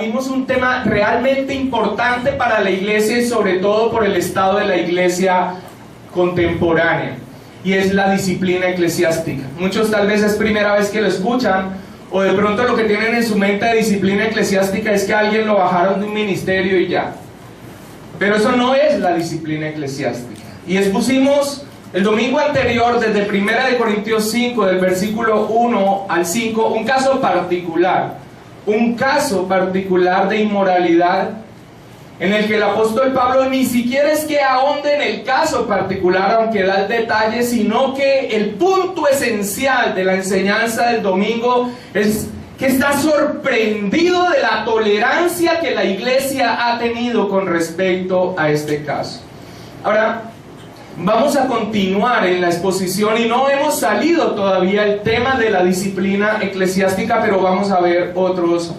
vimos un tema realmente importante para la iglesia y sobre todo por el estado de la iglesia contemporánea, y es la disciplina eclesiástica. Muchos tal vez es primera vez que lo escuchan, o de pronto lo que tienen en su mente de disciplina eclesiástica es que a alguien lo bajaron de un ministerio y ya. Pero eso no es la disciplina eclesiástica. Y expusimos el domingo anterior, desde 1 Corintios 5, del versículo 1 al 5, un caso particular de inmoralidad, en el que el apóstol Pablo ni siquiera es que ahonde en el caso particular, aunque da el detalle, sino que el punto esencial de la enseñanza del domingo es que está sorprendido de la tolerancia que la iglesia ha tenido con respecto a este caso. Ahora, vamos a continuar en la exposición y no hemos salido todavía el tema de la disciplina eclesiástica, pero vamos a ver otros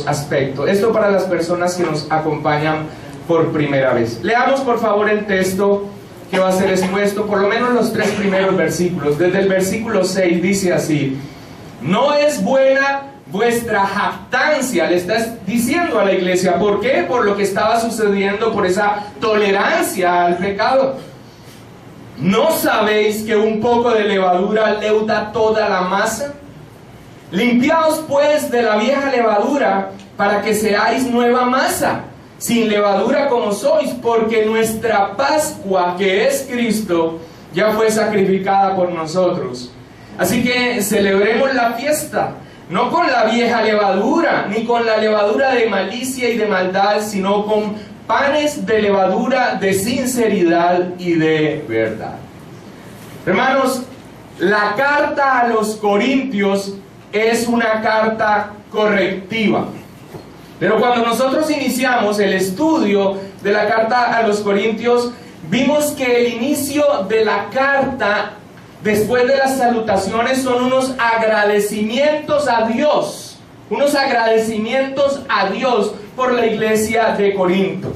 aspectos. Esto para las personas que nos acompañan por primera vez. Leamos por favor el texto que va a ser expuesto, por lo menos los 3 primeros versículos. Desde el versículo 6 dice así: no es buena vuestra jactancia. Le estás diciendo a la iglesia, ¿por qué? Por lo que estaba sucediendo, por esa tolerancia al pecado. ¿No sabéis que un poco de levadura leuda toda la masa? Limpiaos pues de la vieja levadura, para que seáis nueva masa, sin levadura como sois, porque nuestra Pascua, que es Cristo, ya fue sacrificada por nosotros. Así que celebremos la fiesta, no con la vieja levadura, ni con la levadura de malicia y de maldad, sino con panes de levadura de sinceridad y de verdad. Hermanos, la carta a los Corintios es una carta correctiva. Pero cuando nosotros iniciamos el estudio de la carta a los Corintios, vimos que el inicio de la carta, después de las salutaciones, son unos agradecimientos a Dios. Unos agradecimientos a Dios por la iglesia de Corinto.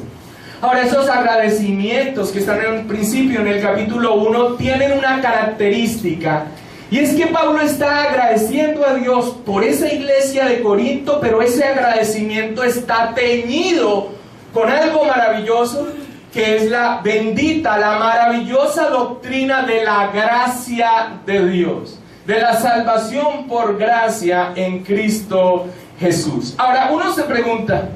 Ahora, esos agradecimientos que están en el principio, en el capítulo 1, tienen una característica. Y es que Pablo está agradeciendo a Dios por esa iglesia de Corinto, pero ese agradecimiento está teñido con algo maravilloso, que es la bendita, la maravillosa doctrina de la gracia de Dios, de la salvación por gracia en Cristo Jesús. Ahora, uno se pregunta,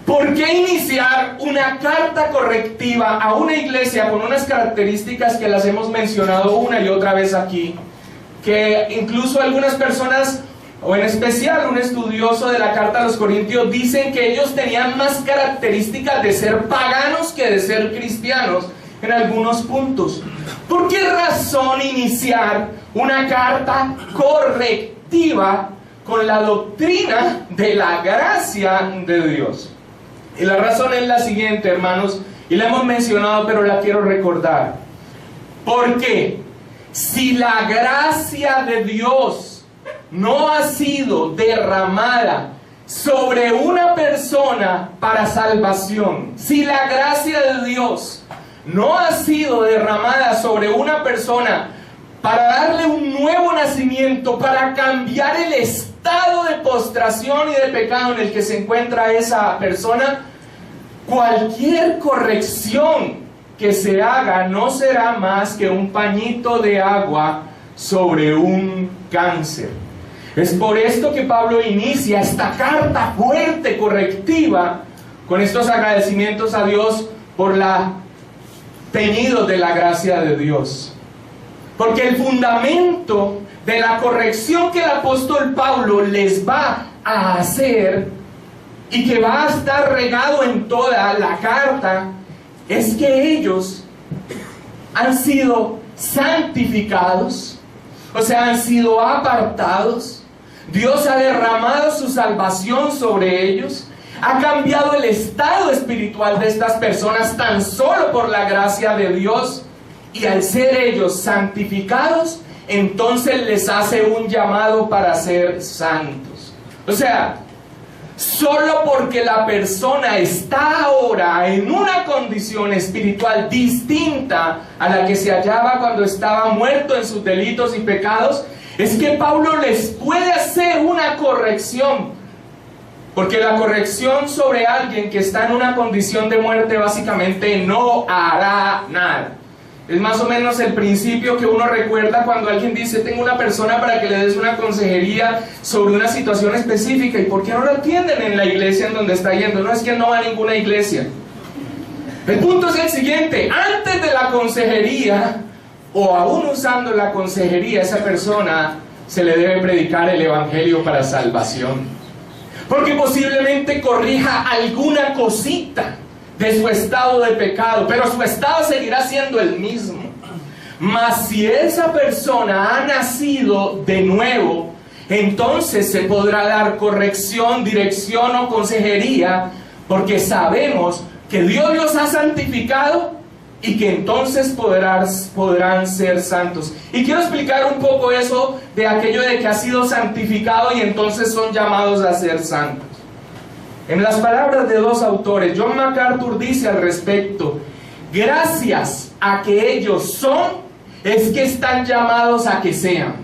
¿por qué iniciar una carta correctiva a una iglesia con unas características que las hemos mencionado una y otra vez aquí? Que incluso algunas personas, o en especial un estudioso de la carta a los Corintios, dicen que ellos tenían más características de ser paganos que de ser cristianos en algunos puntos. ¿Por qué razón iniciar una carta correctiva con la doctrina de la gracia de Dios? Y la razón es la siguiente, hermanos, y la hemos mencionado, pero la quiero recordar. ¿Por qué? Si la gracia de Dios no ha sido derramada sobre una persona para salvación, si la gracia de Dios no ha sido derramada sobre una persona para darle un nuevo nacimiento, para cambiar el estado de postración y de pecado en el que se encuentra esa persona, cualquier corrección que se haga no será más que un pañito de agua sobre un cáncer. Es por esto que Pablo inicia esta carta fuerte, correctiva, con estos agradecimientos a Dios por la teñido de la gracia de Dios. Porque el fundamento de la corrección que el apóstol Pablo les va a hacer, y que va a estar regado en toda la carta, es que ellos han sido santificados, o sea, han sido apartados. Dios ha derramado su salvación sobre ellos, ha cambiado el estado espiritual de estas personas tan solo por la gracia de Dios, y al ser ellos santificados, entonces les hace un llamado para ser santos. O sea, solo porque la persona está ahora en una condición espiritual distinta a la que se hallaba cuando estaba muerto en sus delitos y pecados, es que Pablo les puede hacer una corrección Porque la corrección sobre alguien que está en una condición de muerte básicamente no hará nada. Es más o menos el principio que uno recuerda cuando alguien dice: tengo una persona para que le des una consejería sobre una situación específica. ¿Y por qué no lo atienden en la iglesia en donde está yendo? No, es que no va a ninguna iglesia. El punto es el siguiente: antes de la consejería, o aún usando la consejería, a esa persona se le debe predicar el evangelio para salvación. Porque posiblemente corrija alguna cosita de su estado de pecado, pero su estado seguirá siendo el mismo. Mas si esa persona ha nacido de nuevo, entonces se podrá dar corrección, dirección o consejería, porque sabemos que Dios los ha santificado y que entonces podrán ser santos. Y quiero explicar un poco eso de aquello de que ha sido santificado y entonces son llamados a ser santos. En las palabras de dos autores, John MacArthur dice al respecto: gracias a que ellos son, es que están llamados a que sean.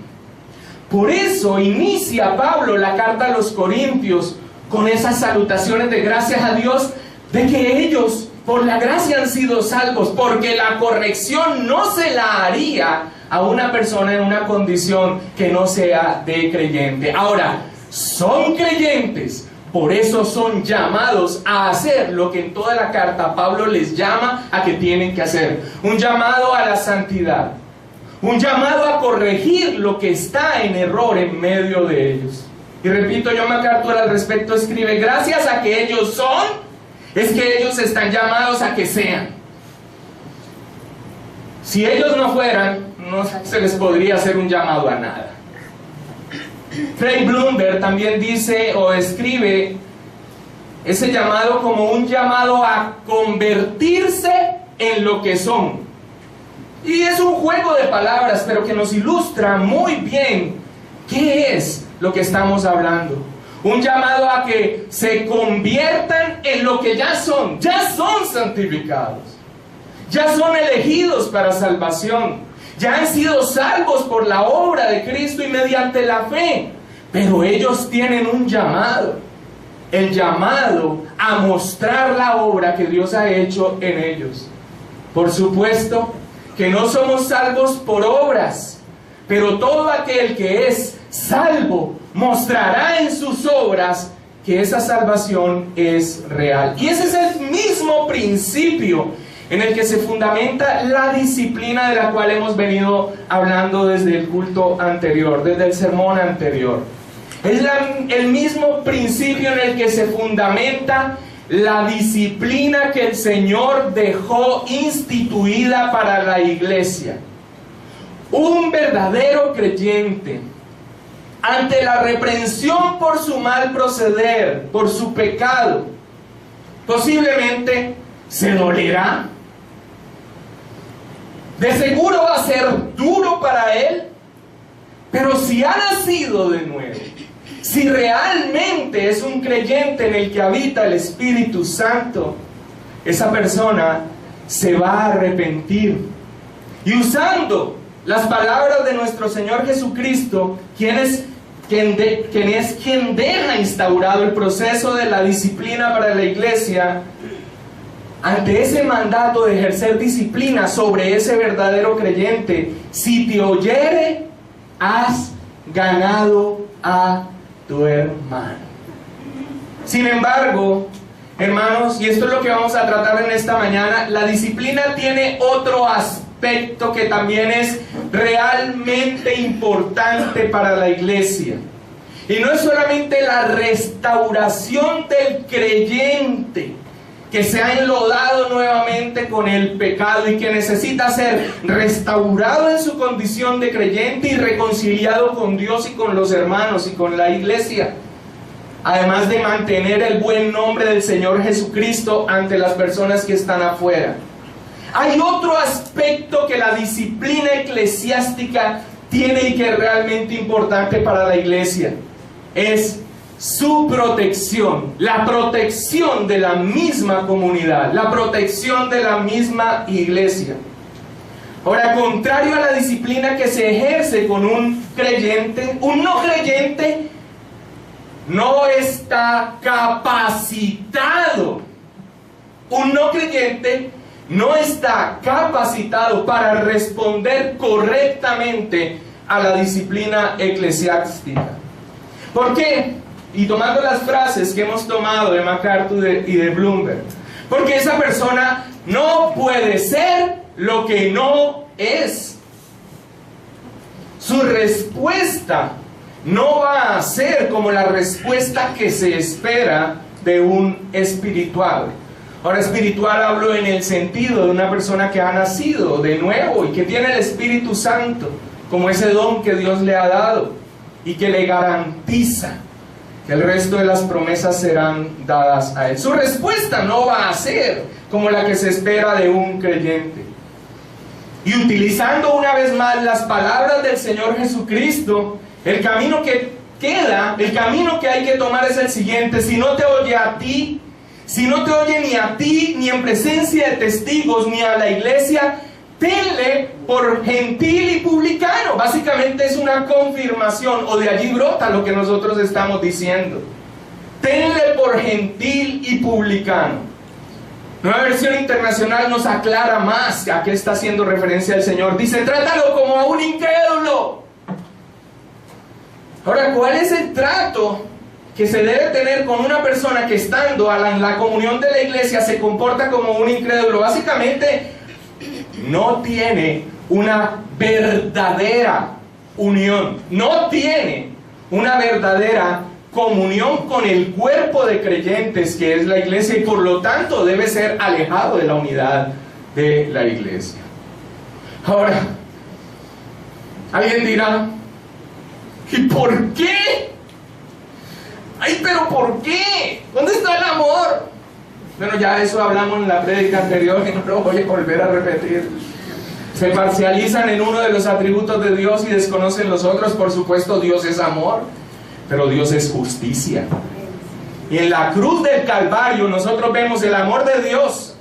Por eso inicia Pablo la carta a los Corintios con esas salutaciones de gracias a Dios, de que ellos por la gracia han sido salvos, porque la corrección no se la haría a una persona en una condición que no sea de creyente. Ahora, son creyentes, por eso son llamados a hacer lo que en toda la carta Pablo les llama a que tienen que hacer. Un llamado a la santidad, un llamado a corregir lo que está en error en medio de ellos. Y repito, John MacArthur al respecto escribe: gracias a que ellos son, es que ellos están llamados a que sean. Si ellos no fueran, no se les podría hacer un llamado a nada. Frank Bloomberg también dice o escribe ese llamado como un llamado a convertirse en lo que son. Y es un juego de palabras, pero que nos ilustra muy bien qué es lo que estamos hablando. Un llamado a que se conviertan en lo que ya son santificados, ya son elegidos para salvación, ya han sido salvos por la obra de Cristo y mediante la fe, pero ellos tienen un llamado, el llamado a mostrar la obra que Dios ha hecho en ellos. Por supuesto que no somos salvos por obras, pero todo aquel que es salvo mostrará en sus obras que esa salvación es real. Y ese es el mismo principio en el que se fundamenta la disciplina de la cual hemos venido hablando desde el culto anterior, desde el sermón anterior. Es el mismo principio en el que se fundamenta la disciplina que el Señor dejó instituida para la iglesia. Un verdadero creyente, ante la reprensión por su mal proceder, por su pecado, posiblemente se dolerá. De seguro va a ser duro para él, pero si ha nacido de nuevo, si realmente es un creyente en el que habita el Espíritu Santo, esa persona se va a arrepentir. Y usando las palabras de nuestro Señor Jesucristo, quien es quien deja instaurado el proceso de la disciplina para la iglesia, ante ese mandato de ejercer disciplina sobre ese verdadero creyente: si te oyere, has ganado a tu hermano. Sin embargo, hermanos, y esto es lo que vamos a tratar en esta mañana, la disciplina tiene otro aspecto que también es realmente importante para la iglesia. Y no es solamente la restauración del creyente que se ha enlodado nuevamente con el pecado y que necesita ser restaurado en su condición de creyente y reconciliado con Dios y con los hermanos y con la iglesia, además de mantener el buen nombre del Señor Jesucristo ante las personas que están afuera. Hay otro aspecto que la disciplina eclesiástica tiene y que es realmente importante para la iglesia: es su protección, la protección de la misma comunidad, la protección de la misma iglesia. Ahora, contrario a la disciplina que se ejerce con un creyente, un no creyente no está capacitado. Un no creyente no está capacitado para responder correctamente a la disciplina eclesiástica. ¿Por qué? Y tomando las frases que hemos tomado de MacArthur y de Bloomberg, porque esa persona no puede ser lo que no es. Su respuesta no va a ser como la respuesta que se espera de un espiritual. Ahora, espiritual hablo en el sentido de una persona que ha nacido de nuevo y que tiene el Espíritu Santo como ese don que Dios le ha dado y que le garantiza que el resto de las promesas serán dadas a él. Su respuesta no va a ser como la que se espera de un creyente. Y utilizando una vez más las palabras del Señor Jesucristo, el camino que queda, el camino que hay que tomar es el siguiente: si no te oye a ti, si no te oye ni a ti, ni en presencia de testigos, ni a la iglesia, tenle por gentil y publicano. Básicamente es una confirmación, o de allí brota lo que nosotros estamos diciendo. Tenle por gentil y publicano. Nueva Versión Internacional nos aclara más a qué está haciendo referencia el Señor. Dice: trátalo como a un incrédulo. Ahora, ¿cuál es el trato que se debe tener con una persona que estando en la comunión de la iglesia se comporta como un incrédulo? Básicamente, no tiene una verdadera unión, no tiene una verdadera comunión con el cuerpo de creyentes que es la iglesia, y por lo tanto debe ser alejado de la unidad de la iglesia. Ahora, alguien dirá: ¿y por qué? Ay, pero ¿por qué? ¿Dónde está el amor? Bueno, ya eso hablamos en la prédica anterior y no lo voy a volver a repetir. Se parcializan en uno de los atributos de Dios y desconocen los otros. Por supuesto, Dios es amor, pero Dios es justicia. Y en la cruz del Calvario nosotros vemos el amor de Dios.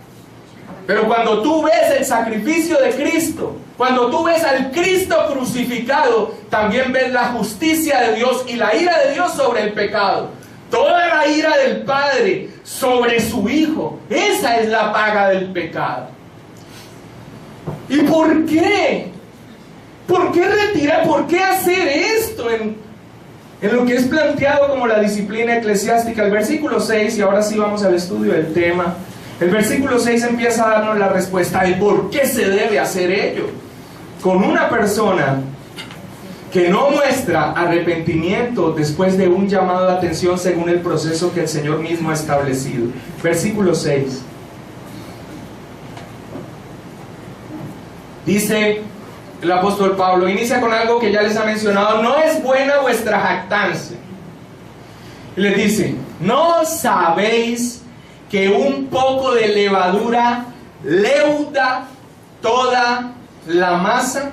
Pero cuando tú ves el sacrificio de Cristo, cuando tú ves al Cristo crucificado, también ves la justicia de Dios y la ira de Dios sobre el pecado. Toda la ira del Padre sobre su Hijo. Esa es la paga del pecado. ¿Y por qué? ¿Por qué retirar? ¿Por qué hacer esto en lo que es planteado como la disciplina eclesiástica? El versículo 6, y ahora sí vamos al estudio del tema. El versículo 6 empieza a darnos la respuesta de por qué se debe hacer ello. Con una persona que no muestra arrepentimiento después de un llamado de atención según el proceso que el Señor mismo ha establecido. Versículo 6. Dice el apóstol Pablo, inicia con algo que ya les ha mencionado: no es buena vuestra jactancia. Y les dice: ¿no sabéis que un poco de levadura leuda toda la masa?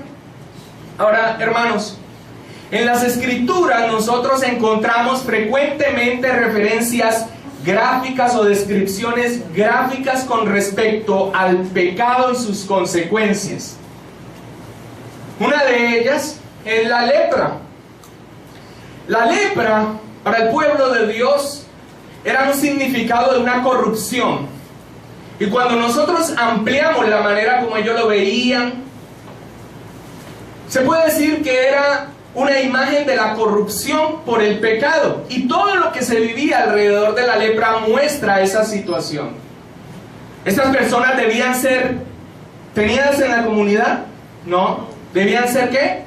Ahora, hermanos, en las Escrituras nosotros encontramos frecuentemente referencias gráficas o descripciones gráficas con respecto al pecado y sus consecuencias. Una de ellas es la lepra. La lepra, para el pueblo de Dios, era un significado de una corrupción. Y cuando nosotros ampliamos la manera como ellos lo veían, se puede decir que era una imagen de la corrupción por el pecado. Y todo lo que se vivía alrededor de la lepra muestra esa situación. Estas personas debían ser tenidas en la comunidad, no. ¿Debían ser qué?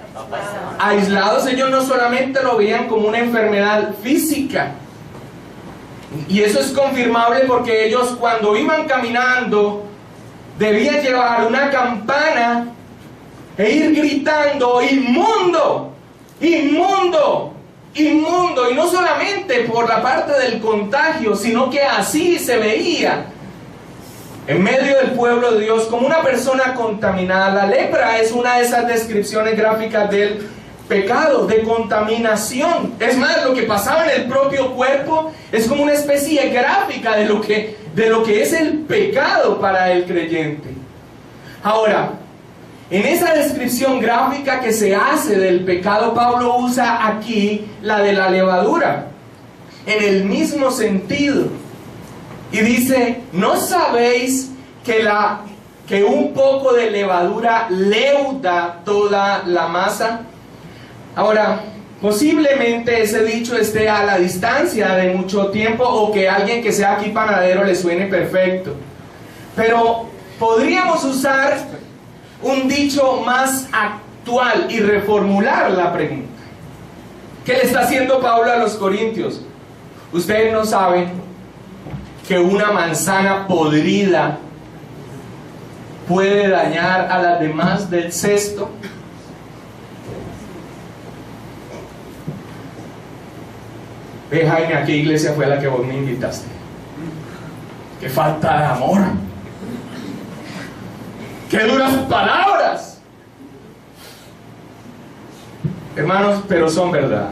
Aislados. Ellos no solamente lo veían como una enfermedad física. Y eso es confirmable porque ellos, cuando iban caminando, debían llevar una campana e ir gritando: ¡inmundo! ¡Inmundo! ¡Inmundo! Y no solamente por la parte del contagio, sino que así se veía en medio del pueblo de Dios como una persona contaminada. La lepra es una de esas descripciones gráficas del pecado, de contaminación. Es más, lo que pasaba en el propio cuerpo es como una especie gráfica de lo que es el pecado para el creyente. Ahora, en esa descripción gráfica que se hace del pecado, Pablo usa aquí la de la levadura. en el mismo sentido. Y dice, ¿no sabéis que un poco de levadura leuda toda la masa? Ahora, posiblemente ese dicho esté a la distancia de mucho tiempo, o que alguien que sea aquí panadero le suene perfecto. Pero podríamos usar un dicho más actual y reformular la pregunta. ¿Qué le está haciendo Pablo a los corintios? Ustedes no saben que una manzana podrida puede dañar a las demás del cesto. Ve, Jaime, ¿a qué iglesia fue a la que vos me invitaste? ¡Qué falta de amor! ¡Qué duras palabras! Hermanos, pero son verdad.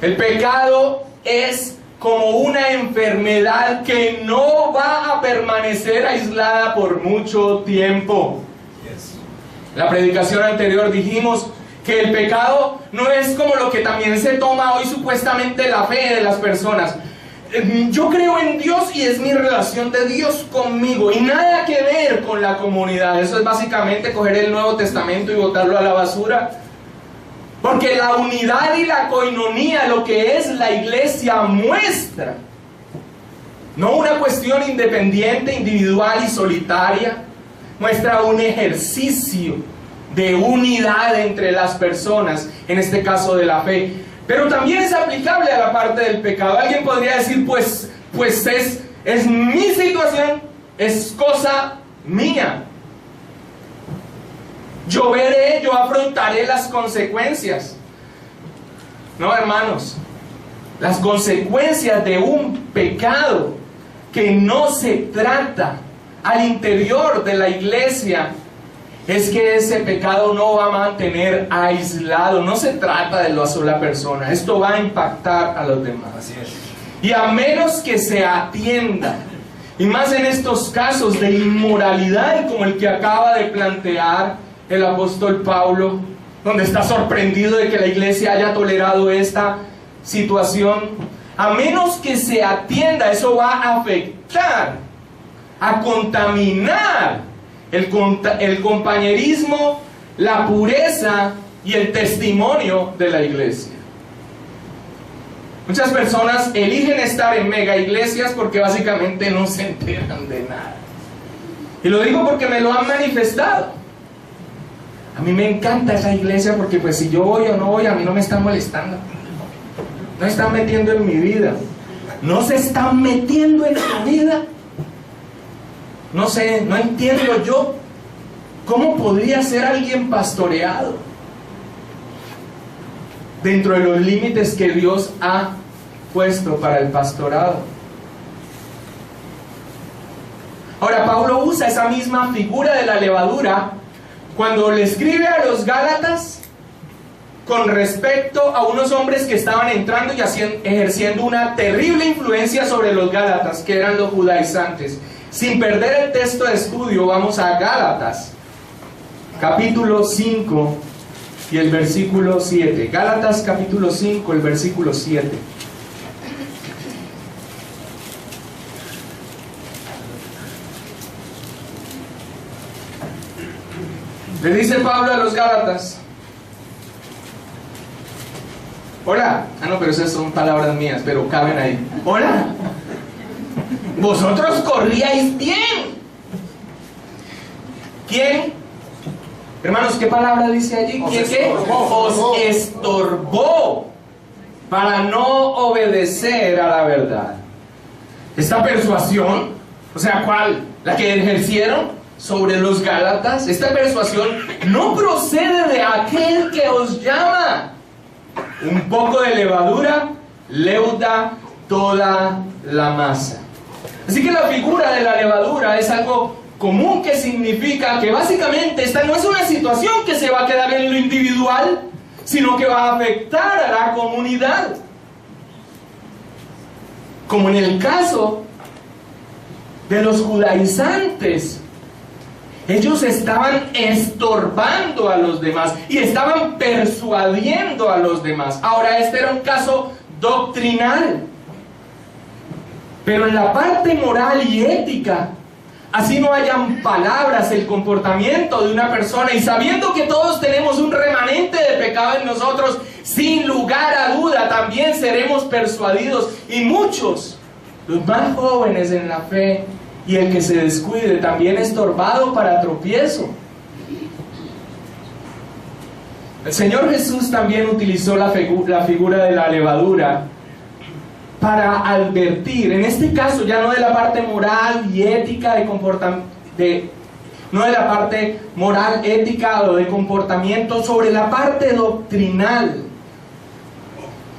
El pecado es como una enfermedad que no va a permanecer aislada por mucho tiempo. En la predicación anterior dijimos que el pecado no es como lo que también se toma hoy supuestamente la fe de las personas. Yo creo en Dios y es mi relación de Dios conmigo, y nada que ver con la comunidad. Eso es básicamente coger el Nuevo Testamento y botarlo a la basura. Porque la unidad y la coinonía, lo que es la iglesia, muestra no una cuestión independiente, individual y solitaria, muestra un ejercicio de unidad entre las personas, en este caso de la fe. Pero también es aplicable a la parte del pecado. Alguien podría decir, pues es mi situación, es cosa mía. Yo afrontaré las consecuencias. No, hermanos, las consecuencias de un pecado que no se trata al interior de la iglesia es que ese pecado no va a mantener aislado. No se trata de la sola persona. Esto va a impactar a los demás. Así es. Y a menos que se atienda, y más en estos casos de inmoralidad como el que acaba de plantear el apóstol Pablo, donde está sorprendido de que la iglesia haya tolerado esta situación, a menos que se atienda, eso va a afectar, a contaminar el compañerismo, la pureza y el testimonio de la iglesia. Muchas personas eligen estar en mega iglesias porque básicamente no se enteran de nada. Y lo digo porque me lo han manifestado. A mí me encanta esa iglesia porque pues si yo voy o no voy, a mí no me están molestando. No están metiendo en mi vida. No se están metiendo en mi vida. No sé, no entiendo yo cómo podría ser alguien pastoreado dentro de los límites que Dios ha puesto para el pastorado. Ahora, Pablo usa esa misma figura de la levadura cuando le escribe a los Gálatas con respecto a unos hombres que estaban entrando y ejerciendo una terrible influencia sobre los Gálatas, que eran los judaizantes. Sin perder el texto de estudio, vamos a Gálatas, capítulo 5 y el versículo 7. Gálatas capítulo 5, el versículo 7. Le dice Pablo a los Gálatas: hola, no, pero esas son palabras mías, pero caben ahí. Hola, vosotros corríais bien. ¿Quién? Hermanos, ¿qué palabra dice allí? ¿Quién qué? Os estorbó para no obedecer a la verdad. Esta persuasión, o sea, ¿cuál? La que ejercieron sobre los Gálatas. Esta persuasión no procede de aquel que os llama. Un poco de levadura leuda toda la masa. Así que la figura de la levadura es algo común, que significa que básicamente esta no es una situación que se va a quedar en lo individual, sino que va a afectar a la comunidad. Como en el caso de los judaizantes, ellos estaban estorbando a los demás y estaban persuadiendo a los demás. Ahora, este era un caso doctrinal. Pero en la parte moral y ética, así no hayan palabras, el comportamiento de una persona, y sabiendo que todos tenemos un remanente de pecado en nosotros, sin lugar a duda también seremos persuadidos, y muchos, los más jóvenes en la fe, y el que se descuide también estorbado para tropiezo. El Señor Jesús también utilizó la figura de la levadura para advertir, en este caso ya no de la parte moral y ética de comportamiento, no de la parte moral, ética o de comportamiento, sobre la parte doctrinal,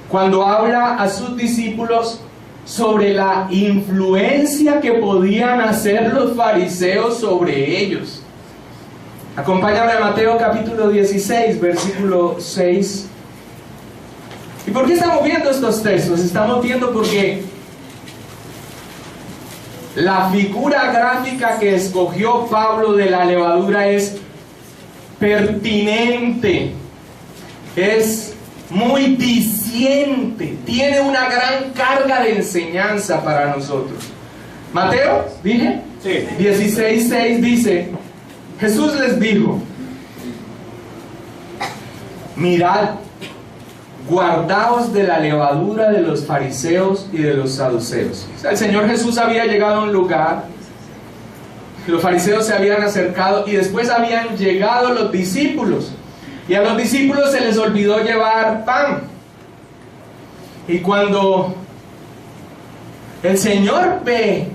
cuando habla a sus discípulos sobre la influencia que podían hacer los fariseos sobre ellos. Acompáñame a Mateo capítulo 16, versículo 6. ¿Y por qué estamos viendo estos textos? Estamos viendo porque la figura gráfica que escogió Pablo de la levadura es pertinente, es muy diciente, tiene una gran carga de enseñanza para nosotros. Mateo, ¿dije? Sí. 16:6 dice: Jesús les dijo, mirad, guardaos de la levadura de los fariseos y de los saduceos. O sea, el Señor Jesús había llegado a un lugar, los fariseos se habían acercado y después habían llegado los discípulos, y a los discípulos se les olvidó llevar pan. Y cuando el Señor ve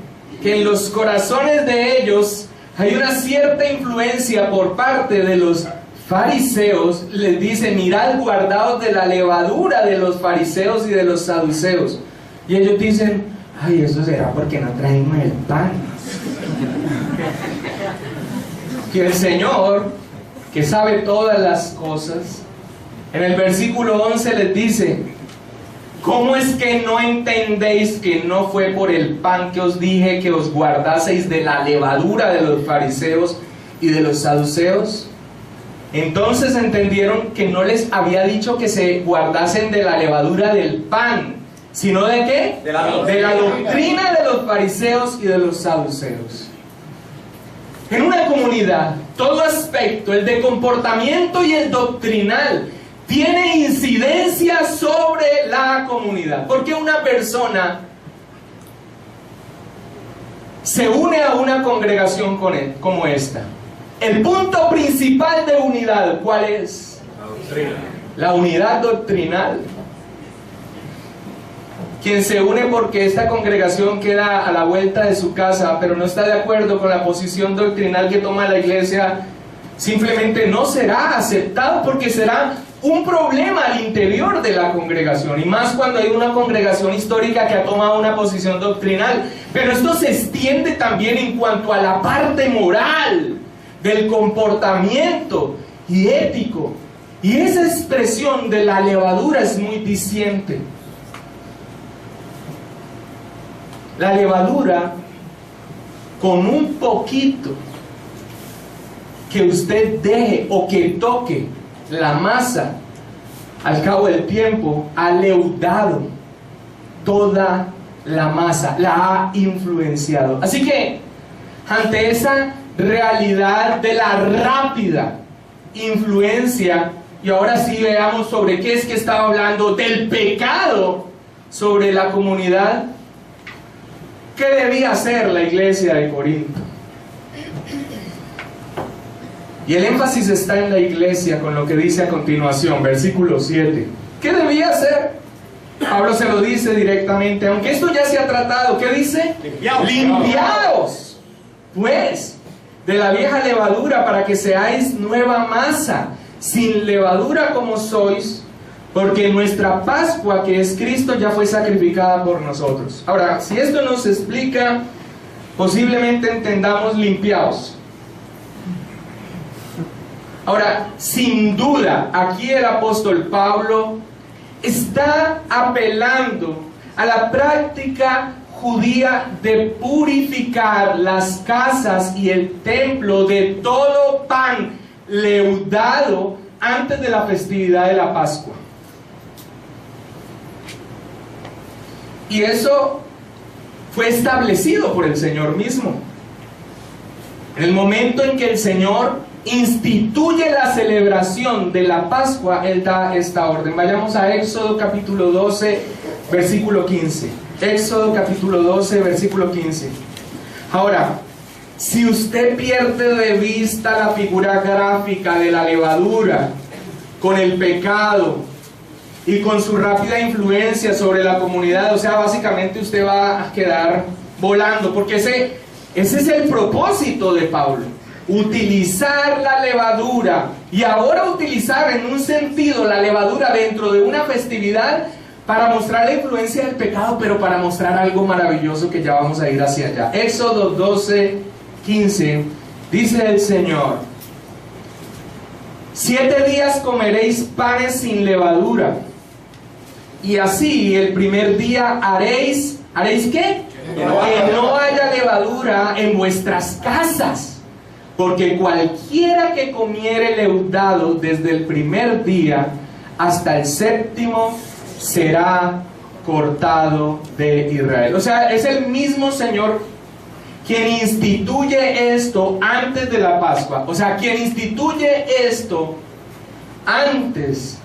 que en los corazones de ellos hay una cierta influencia por parte de los fariseos, les dice: mirad, guardaos de la levadura de los fariseos y de los saduceos. Y ellos dicen: ay, eso será porque no traemos el pan. Que el Señor, que sabe todas las cosas, en el versículo 11 les dice: ¿cómo es que no entendéis que no fue por el pan que os dije que os guardaseis de la levadura de los fariseos y de los saduceos? Entonces entendieron que no les había dicho que se guardasen de la levadura del pan, sino ¿de qué? De la doctrina de los fariseos y de los saduceos. En una comunidad, todo aspecto, el de comportamiento y el doctrinal, tiene incidencia sobre la comunidad. Porque una persona se une a una congregación como esta. El punto principal de unidad, ¿cuál es? La doctrina. La unidad doctrinal. Quien se une porque esta congregación queda a la vuelta de su casa, pero no está de acuerdo con la posición doctrinal que toma la iglesia, simplemente no será aceptado, porque será un problema al interior de la congregación, y más cuando hay una congregación histórica que ha tomado una posición doctrinal. Pero esto se extiende también en cuanto a la parte moral, del comportamiento y ético, y esa expresión de la levadura es muy diciente. La levadura, con un poquito que usted deje o que toque la masa, al cabo del tiempo ha leudado toda la masa, la ha influenciado. Así que ante esa realidad de la rápida influencia, y ahora sí veamos sobre qué es que estaba hablando, del pecado sobre la comunidad. ¿Qué debía hacer la iglesia de Corinto? Y el énfasis está en la iglesia, con lo que dice a continuación, versículo 7. ¿Qué debía hacer? Pablo se lo dice directamente, aunque esto ya se ha tratado. ¿Qué dice? Limpiaos, pues, de la vieja levadura, para que seáis nueva masa, sin levadura como sois, porque nuestra Pascua, que es Cristo, ya fue sacrificada por nosotros. Ahora, si esto nos explica, posiblemente entendamos limpiaos. Ahora, sin duda, aquí el apóstol Pablo está apelando a la práctica judía de purificar las casas y el templo de todo pan leudado antes de la festividad de la Pascua. Y eso fue establecido por el Señor mismo. En el momento en que el Señor instituye la celebración de la Pascua, Él da esta orden. Vayamos a Éxodo capítulo 12, versículo 15. Éxodo capítulo 12, versículo 15. Ahora, si usted pierde de vista la figura gráfica de la levadura con el pecado y con su rápida influencia sobre la comunidad, o sea, básicamente usted va a quedar volando, porque ese es el propósito de Pablo: utilizar la levadura, y ahora utilizar en un sentido la levadura dentro de una festividad para mostrar la influencia del pecado, pero para mostrar algo maravilloso que ya vamos a ir hacia allá. Éxodo 12, 15, dice el Señor: 7 días comeréis panes sin levadura, y así el primer día ¿haréis qué? Que no haya levadura en vuestras casas, porque cualquiera que comiere leudado desde el primer día hasta el séptimo será cortado de Israel. O sea, es el mismo Señor quien instituye esto antes de la Pascua. O sea, quien instituye esto antes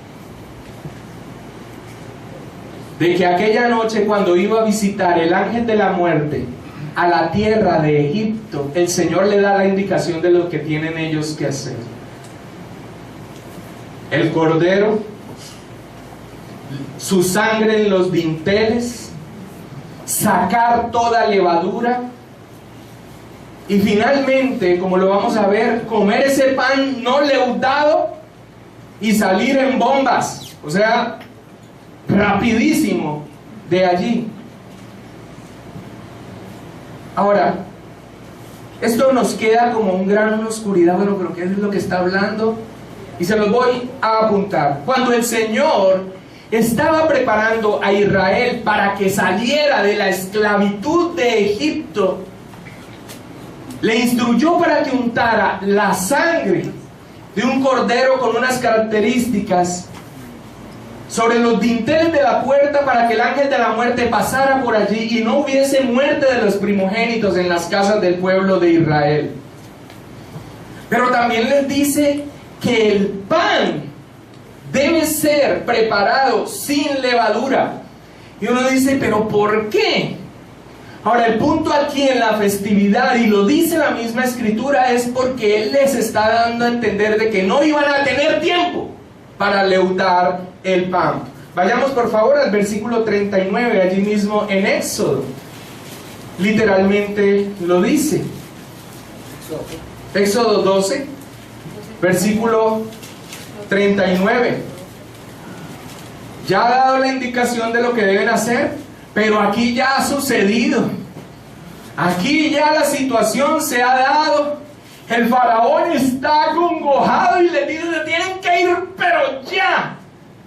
de que aquella noche, cuando iba a visitar el ángel de la muerte a la tierra de Egipto, el Señor le da la indicación de lo que tienen ellos que hacer. El cordero, su sangre en los dinteles, sacar toda levadura, y finalmente, como lo vamos a ver, comer ese pan no leudado y salir en bombas, o sea, rapidísimo de allí. Ahora, esto nos queda como un gran oscuridad. Bueno, pero ¿qué es lo que está hablando? Y se los voy a apuntar. Cuando el Señor estaba preparando a Israel para que saliera de la esclavitud de Egipto, le instruyó para que untara la sangre de un cordero con unas características sobre los dinteles de la puerta, para que el ángel de la muerte pasara por allí y no hubiese muerte de los primogénitos en las casas del pueblo de Israel. Pero también les dice que el pan debe ser preparado sin levadura. Y uno dice, ¿pero por qué? Ahora, el punto aquí en la festividad, y lo dice la misma Escritura, es porque Él les está dando a entender de que no iban a tener tiempo para leudar el pan. Vayamos por favor al versículo 39, allí mismo en Éxodo. Literalmente lo dice. Éxodo 12, versículo 39. Ya ha dado la indicación de lo que deben hacer, pero aquí ya ha sucedido. Aquí ya la situación se ha dado. El faraón está acongojado y le dice: tienen que ir, pero ya.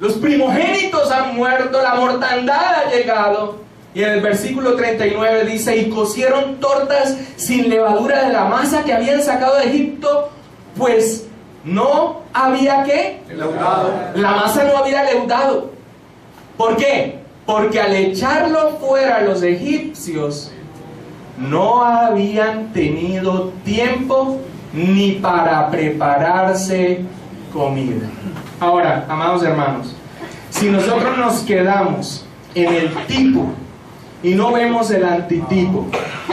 Los primogénitos han muerto, la mortandad ha llegado. Y en el versículo 39 dice: y cocieron tortas sin levadura de la masa que habían sacado de Egipto, pues no había ¿qué? Leudado. La masa no había leudado. ¿Por qué? Porque al echarlo fuera los egipcios no habían tenido tiempo ni para prepararse comida. Ahora, amados hermanos, si nosotros nos quedamos en el tipo y no vemos el antitipo,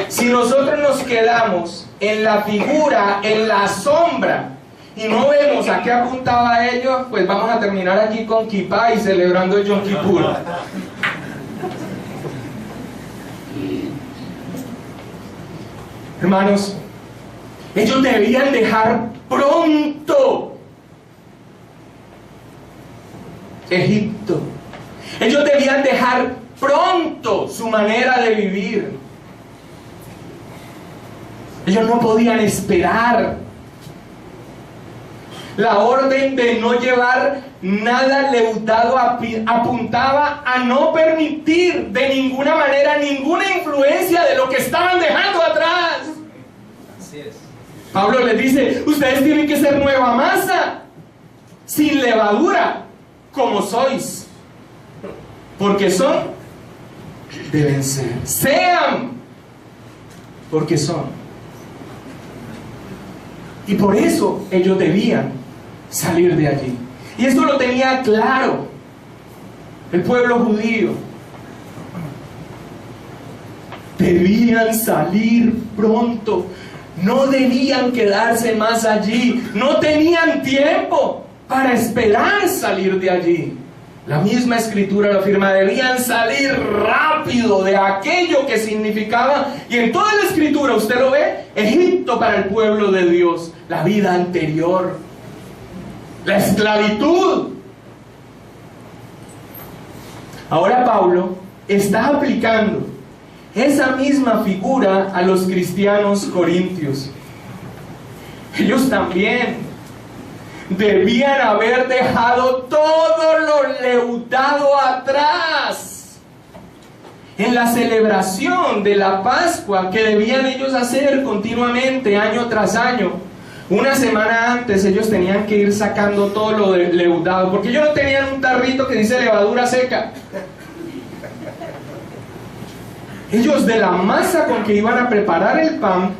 si nosotros nos quedamos en la figura, en la sombra, y no vemos a qué apuntaba ello, pues vamos a terminar aquí con Kipá y celebrando el Yom Kippur. Hermanos, ellos debían dejar pronto Egipto. Ellos debían dejar pronto su manera de vivir. Ellos no podían esperar. La orden de no llevar nada leudado apuntaba a no permitir de ninguna manera ninguna influencia de lo que estaban dejando atrás. Así es. Pablo les dice: ustedes tienen que ser nueva masa, sin levadura, como sois, porque son deben ser. Sean, porque son. Y por eso ellos debían salir de allí. Y esto lo tenía claro el pueblo judío. Debían salir pronto. No debían quedarse más allí. No tenían tiempo para esperar salir de allí. La misma escritura lo afirma. Debían salir rápido de aquello que significaba, y en toda la escritura usted lo ve, Egipto para el pueblo de Dios, la vida anterior, la esclavitud. Ahora Pablo está aplicando esa misma figura a los cristianos corintios. Ellos también debían haber dejado todo lo leudado atrás en la celebración de la Pascua que debían ellos hacer continuamente, año tras año. Una semana antes ellos tenían que ir sacando todo lo leudado, porque ellos no tenían un tarrito que dice levadura seca. Ellos, de la masa con que iban a preparar el pan,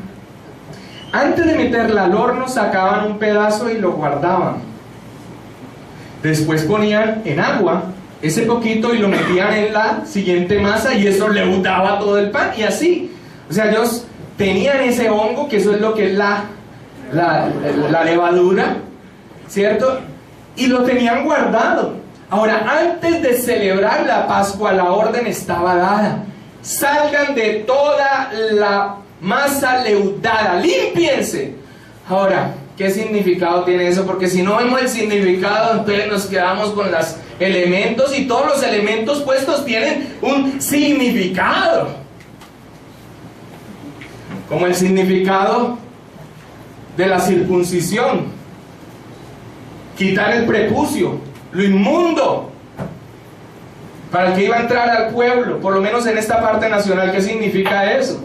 antes de meterla al horno sacaban un pedazo y lo guardaban. Después ponían en agua ese poquito y lo metían en la siguiente masa, y eso leudaba todo el pan, y así. O sea, ellos tenían ese hongo, que eso es lo que es la levadura, ¿cierto? Y lo tenían guardado. Ahora, antes de celebrar la Pascua, la orden estaba dada: salgan de toda la masa leudada, límpiense. Ahora, ¿qué significado tiene eso? Porque si no vemos el significado, entonces nos quedamos con los elementos, y todos los elementos puestos tienen un significado. Como el significado de la circuncisión: quitar el prepucio, lo inmundo, para el que iba a entrar al pueblo, por lo menos en esta parte nacional. ¿Qué significa eso?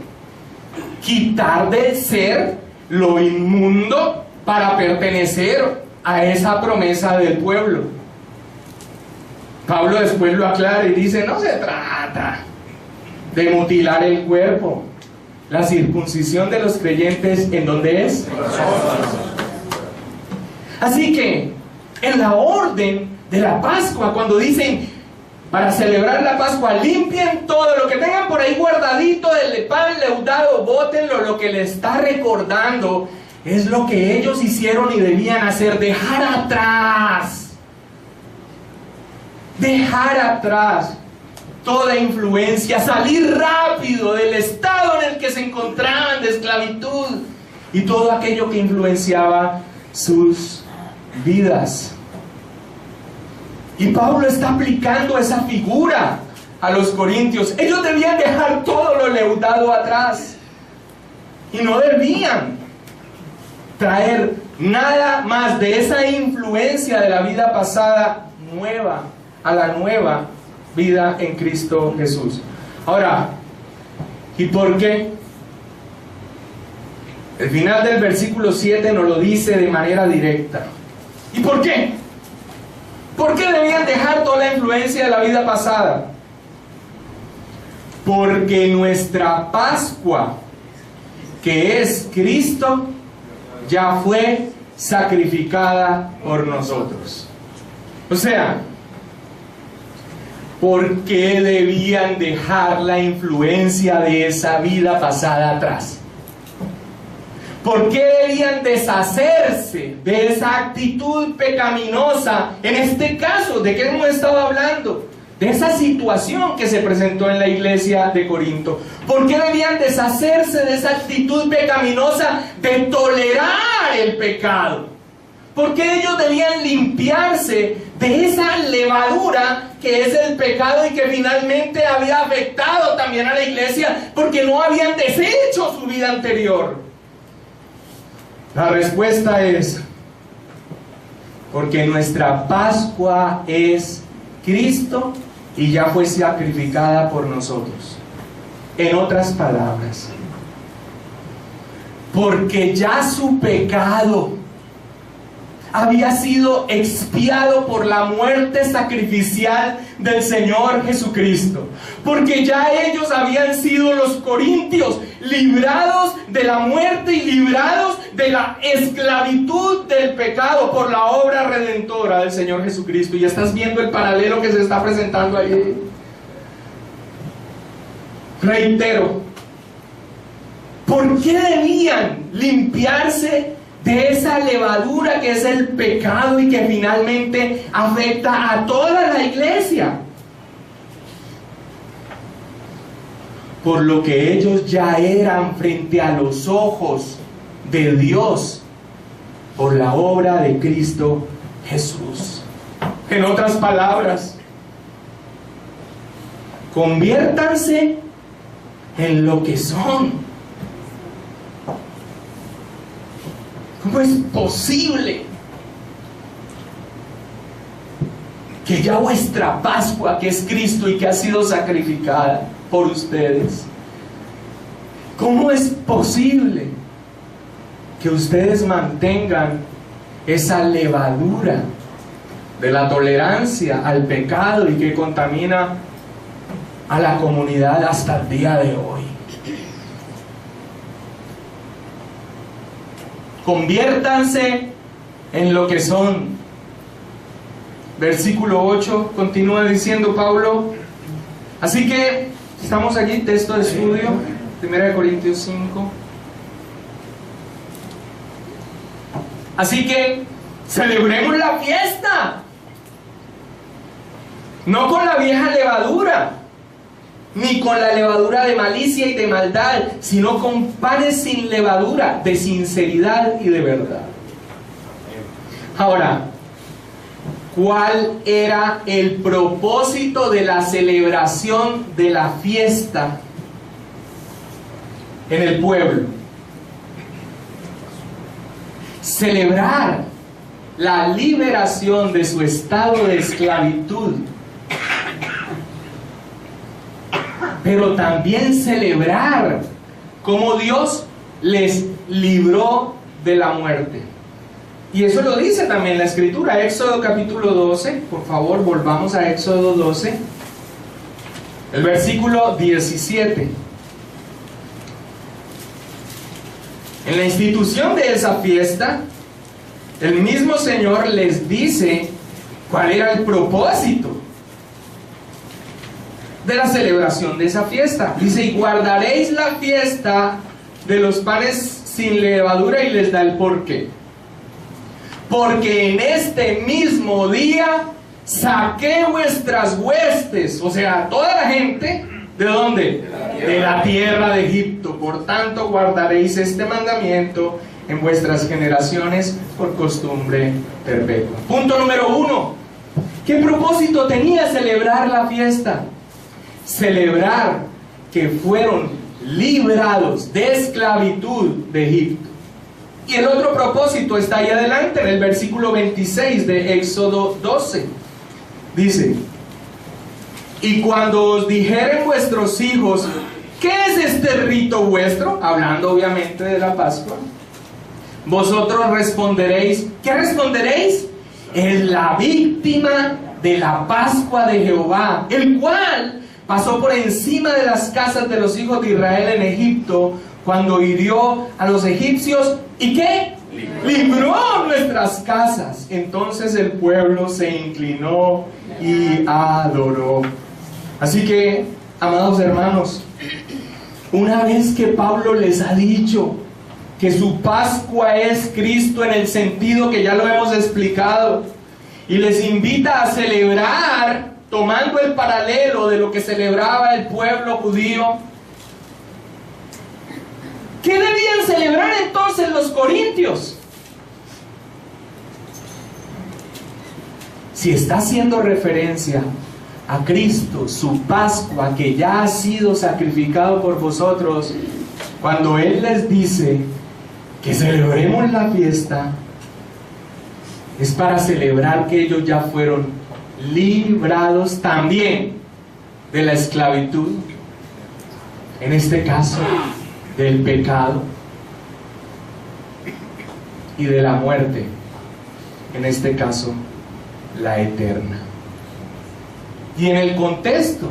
Quitar de ser lo inmundo para pertenecer a esa promesa del pueblo. Pablo después lo aclara y dice: no se trata de mutilar el cuerpo. La circuncisión de los creyentes, ¿en dónde es? Así que en la orden de la Pascua, cuando dicen para celebrar la Pascua, limpien todo lo que tengan por ahí guardadito del pan leudado, bótenlo, lo que le está recordando es lo que ellos hicieron y debían hacer: dejar atrás toda influencia, salir rápido del estado en el que se encontraban de esclavitud y todo aquello que influenciaba sus vidas. Y Pablo está aplicando esa figura a los corintios. Ellos debían dejar todo lo leudado atrás y no debían traer nada más de esa influencia de la vida pasada nueva a la nueva vida en Cristo Jesús. Ahora, ¿y por qué? El final del versículo 7 nos lo dice de manera directa. ¿Y por qué? ¿Por qué debían dejar toda la influencia de la vida pasada? Porque nuestra Pascua, que es Cristo, ya fue sacrificada por nosotros. O sea, ¿por qué debían dejar la influencia de esa vida pasada atrás? ¿Por qué debían deshacerse de esa actitud pecaminosa? En este caso, ¿de qué hemos estado hablando? De esa situación que se presentó en la iglesia de Corinto. ¿Por qué debían deshacerse de esa actitud pecaminosa de tolerar el pecado? ¿Por qué ellos debían limpiarse de esa levadura que es el pecado y que finalmente había afectado también a la iglesia porque no habían deshecho su vida anterior? La respuesta es: porque nuestra Pascua es Cristo y ya fue sacrificada por nosotros. En otras palabras, porque ya su pecado había sido expiado por la muerte sacrificial del Señor Jesucristo. Porque ya ellos habían sido, los corintios, librados de la muerte y librados de la esclavitud del pecado por la obra redentora del Señor Jesucristo. Y estás viendo el paralelo que se está presentando ahí. Reitero, ¿por qué debían limpiarse de esa levadura que es el pecado y que finalmente afecta a toda la iglesia? Por lo que ellos ya eran frente a los ojos de Dios por la obra de Cristo Jesús. En otras palabras, conviértanse en lo que son. ¿Cómo es posible que ya vuestra Pascua, que es Cristo y que ha sido sacrificada por ustedes, cómo es posible que ustedes mantengan esa levadura de la tolerancia al pecado y que contamina a la comunidad hasta el día de hoy? Conviértanse en lo que son. Versículo 8 continúa diciendo Pablo. Así que estamos allí, texto de estudio, 1 Corintios 5. Así que celebremos la fiesta, no con la vieja levadura, ni con la levadura de malicia y de maldad, sino con panes sin levadura, de sinceridad y de verdad. Ahora, ¿cuál era el propósito de la celebración de la fiesta en el pueblo? Celebrar la liberación de su estado de esclavitud, pero también celebrar cómo Dios les libró de la muerte. Y eso lo dice también la Escritura, Éxodo capítulo 12, por favor volvamos a Éxodo 12, el versículo 17. En la institución de esa fiesta, el mismo Señor les dice cuál era el propósito de la celebración de esa fiesta. Dice: y guardaréis la fiesta de los panes sin levadura, y les da el porqué. Porque en este mismo día saqué vuestras huestes, o sea, toda la gente, ¿de dónde? De la tierra de Egipto. Por tanto, guardaréis este mandamiento en vuestras generaciones por costumbre perpetua. Punto número 1. ¿Qué propósito tenía celebrar la fiesta? Celebrar que fueron librados de esclavitud de Egipto. Y el otro propósito está ahí adelante, en el versículo 26 de Éxodo 12. Dice: y cuando os dijeren vuestros hijos, ¿qué es este rito vuestro? Hablando obviamente de la Pascua. Vosotros responderéis, ¿qué responderéis? Es la víctima de la Pascua de Jehová, el cual pasó por encima de las casas de los hijos de Israel en Egipto, cuando hirió a los egipcios. ¿Y qué? Libró nuestras casas. Entonces el pueblo se inclinó y adoró. Así que, amados hermanos, una vez que Pablo les ha dicho que su Pascua es Cristo en el sentido que ya lo hemos explicado, y les invita a celebrar tomando el paralelo de lo que celebraba el pueblo judío, ¿qué debían celebrar entonces los corintios? Si está haciendo referencia a Cristo, su Pascua, que ya ha sido sacrificado por vosotros, cuando Él les dice que celebremos la fiesta, es para celebrar que ellos ya fueron librados también de la esclavitud, en este caso del pecado y de la muerte. en este caso, la eterna. Y en el contexto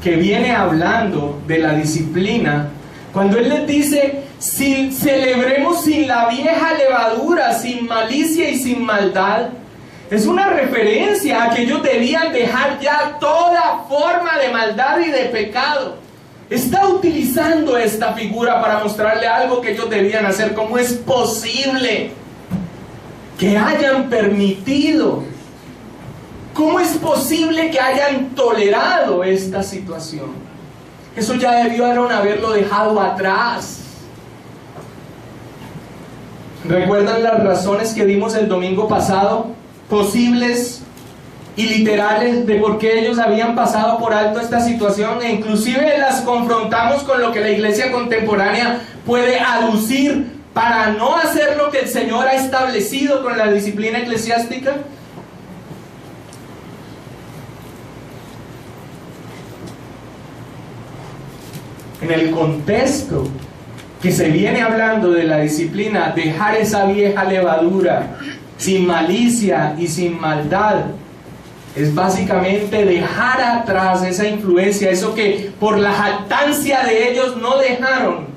que viene hablando de la disciplina, cuando Él les dice, si celebremos sin la vieja levadura, sin malicia y sin maldad, es una referencia a que ellos debían dejar ya toda forma de maldad y de pecado. Está utilizando esta figura para mostrarle algo que ellos debían hacer. ¿Cómo es posible que hayan permitido? ¿Cómo es posible que hayan tolerado esta situación? Eso ya debieron haberlo dejado atrás. ¿Recuerdan las razones que dimos el domingo pasado? Posibles y literales de por qué ellos habían pasado por alto esta situación, e inclusive las confrontamos con lo que la iglesia contemporánea puede aducir para no hacer lo que el Señor ha establecido con la disciplina eclesiástica. En el contexto que se viene hablando de la disciplina, dejar esa vieja levadura sin malicia y sin maldad, es básicamente dejar atrás esa influencia, eso que por la jactancia de ellos no dejaron,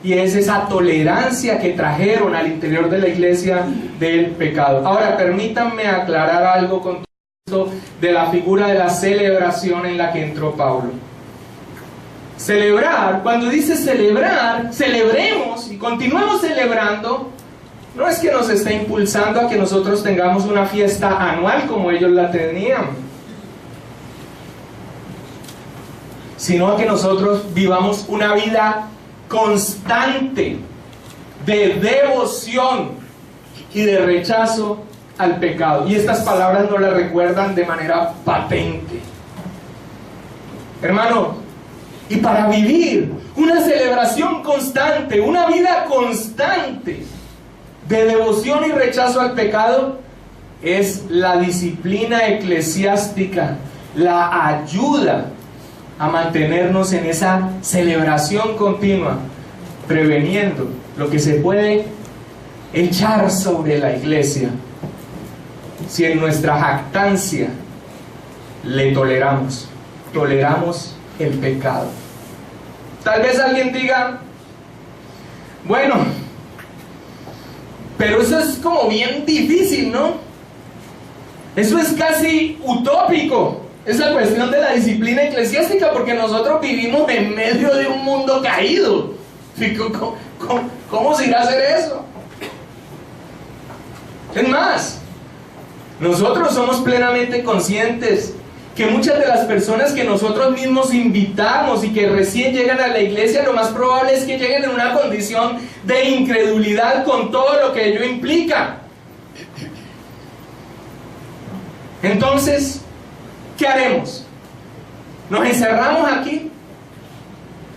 y es esa tolerancia que trajeron al interior de la iglesia del pecado. Ahora, permítanme aclarar algo con todo esto de la figura de la celebración en la que entró Pablo. Celebrar, cuando dice celebrar, celebremos y continuemos celebrando, no es que nos esté impulsando a que nosotros tengamos una fiesta anual como ellos la tenían, sino a que nosotros vivamos una vida constante de devoción y de rechazo al pecado. Y estas palabras nos las recuerdan de manera patente. Hermano, y para vivir una celebración constante, una vida constante de devoción y rechazo al pecado, es la disciplina eclesiástica, la ayuda a mantenernos en esa celebración continua, preveniendo lo que se puede echar sobre la iglesia si en nuestra jactancia le toleramos el pecado. Tal vez alguien diga, bueno, pero eso es como bien difícil, ¿no? Eso es casi utópico, esa cuestión de la disciplina eclesiástica, porque nosotros vivimos en medio de un mundo caído. ¿Cómo se irá a hacer eso? Es más, nosotros somos plenamente conscientes que muchas de las personas que nosotros mismos invitamos y que recién llegan a la iglesia, lo más probable es que lleguen en una condición de incredulidad con todo lo que ello implica. Entonces, ¿qué haremos? ¿Nos encerramos aquí?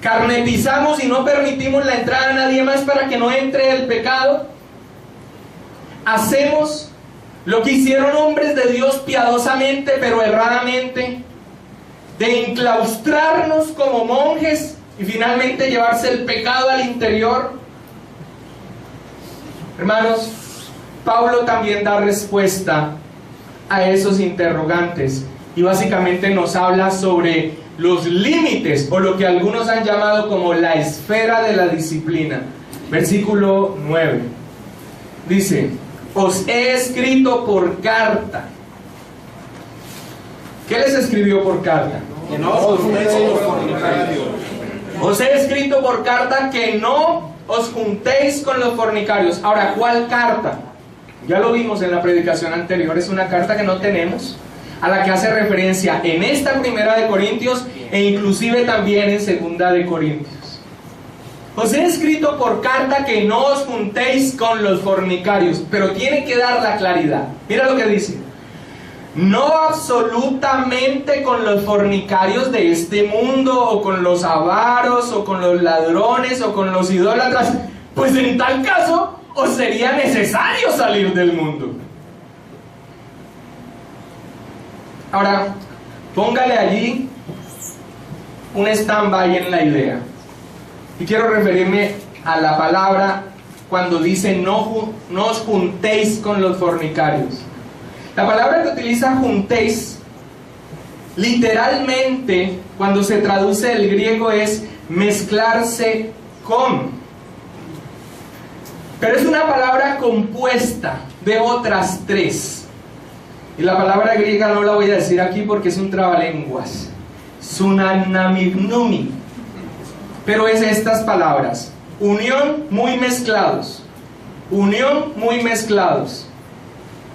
¿Carnetizamos y no permitimos la entrada a nadie más para que no entre el pecado? ¿Hacemos lo que hicieron hombres de Dios piadosamente pero erradamente, de enclaustrarnos como monjes y finalmente llevarse el pecado al interior? Hermanos, Pablo también da respuesta a esos interrogantes y básicamente nos habla sobre los límites, o lo que algunos han llamado como la esfera de la disciplina. Versículo 9 dice: os he escrito por carta. ¿Qué les escribió por carta? Que no os juntéis con los fornicarios. Os he escrito por carta que no os juntéis con los fornicarios. Ahora, ¿cuál carta? Ya lo vimos en la predicación anterior, es una carta que no tenemos, a la que hace referencia en esta primera de Corintios e inclusive también en segunda de Corintios. Os he escrito por carta que no os juntéis con los fornicarios, pero tiene que dar la claridad. Mira lo que dice: no absolutamente con los fornicarios de este mundo, o con los avaros, o con los ladrones, o con los idólatras, pues en tal caso os sería necesario salir del mundo. Ahora, póngale allí un stand-by en la idea. Y quiero referirme a la palabra cuando dice no os juntéis con los fornicarios. La palabra que utiliza juntéis, literalmente, cuando se traduce del griego, es mezclarse con. Pero es una palabra compuesta de otras tres. Y la palabra griega no la voy a decir aquí porque es un trabalenguas. Sunanamignumi. Pero es estas palabras: unión, muy mezclados. Unión, muy mezclados.